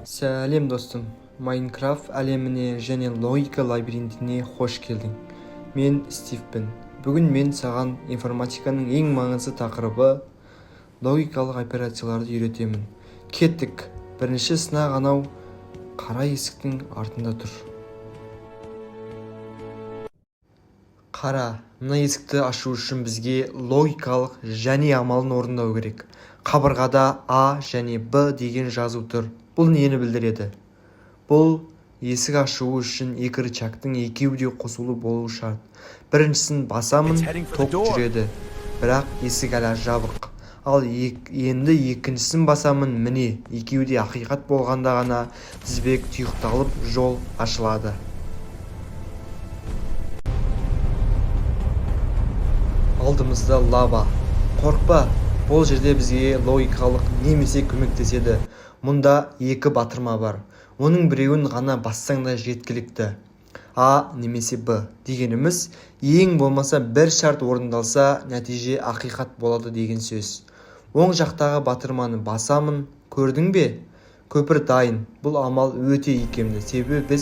Сәлем достым, Майнкрафт әлеміне және логика лабиринтіне қош келдің. Мен Стивпін. Бүгін мен саған информатиканың ең маңызды тақырыбы логикалық операцияларды үйретемін. Кеттік. Бірінші сынақ анау қара есіктің артында тұр. Қара, мына есікті ашу үшін бізге логикалық және амалын орындау керек. Қабырғада А және Б деген жазу тұр. Бұл нені білдіреді? Бұл есік ашуы үшін екі рычагтың екеуі де қосулы болуы шарт. Біріншісін басамын, ток жүреді, бірақ есік әлі жабық. Ал енді екіншісін басамын, міне, екеуі де ақиқат болғанда ғана тізбек тұйықталып жол ашылады. Алдымызда лава. Қорқпа, бұл жерде бізге логикалық немесе көмектеседі. Мұнда екі батырма бар. Оның біреуін ғана бассаң да жеткілікті. А немесе Б дегеніміз ең болмаса бір шарт орындалса, нәтиже ақиқат болады деген сөз. Оң жақтағы батырманы басамын, көрдің бе? Көпір дайын. Бұл амал өте икемді, себебі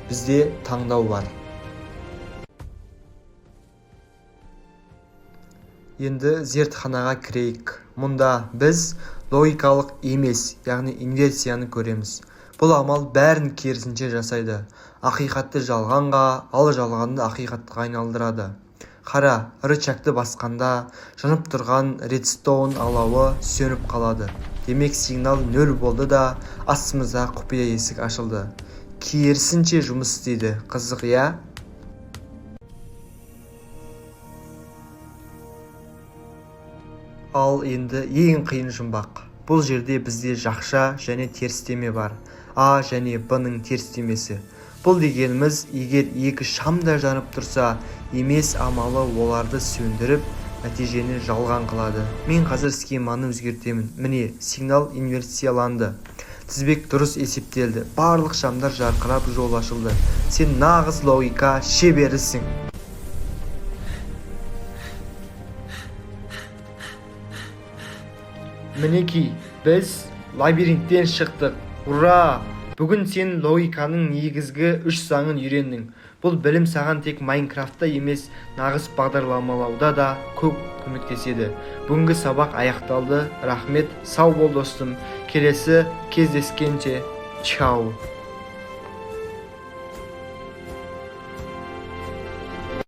бізде таңдау бар. Енді зертханаға кірейік. Мұнда біз логикалық емес, яғни инверсияны көреміз. Бұл амал бәрін керісінше жасайды. Ақиқатты жалғанға, ал жалғанды ақиқатқа айналдырады. Қара, рычагты басқанда жанып тұрған редстоун алауы сөніп қалады. Демек сигнал 0 болды да астымызда құпия есік ашылды. Керісінше жұмыс істейді. Қызық, иә? Ал енді ең қиын жұмбақ. Бұл жерде бізде жақша және терістеме бар. А және Б-ның терістемесі. Бұл дегеніміз, егер екі шам да жанып тұрса, емес амалы оларды сөндіріп, нәтижені жалған қылады. Мен қазір схеманы өзгертемін. Міне, сигнал инверсияланды. Тізбек дұрыс есептелді. Барлық шамдар жарқырап жол ашылды. Сен нағыз логика шеберісің. Мінекей, біз лабиринттен шықтық. Ура! Бүгін сен логиканың негізгі 3 заңын үйрендің. Бұл білім саған тек Майнкрафтта емес, нағыз бағдарламалауда да көп көмектеседі. Бүгінгі сабақ аяқталды. Рахмет, сау бол достым. Келесі кездескенше, чау.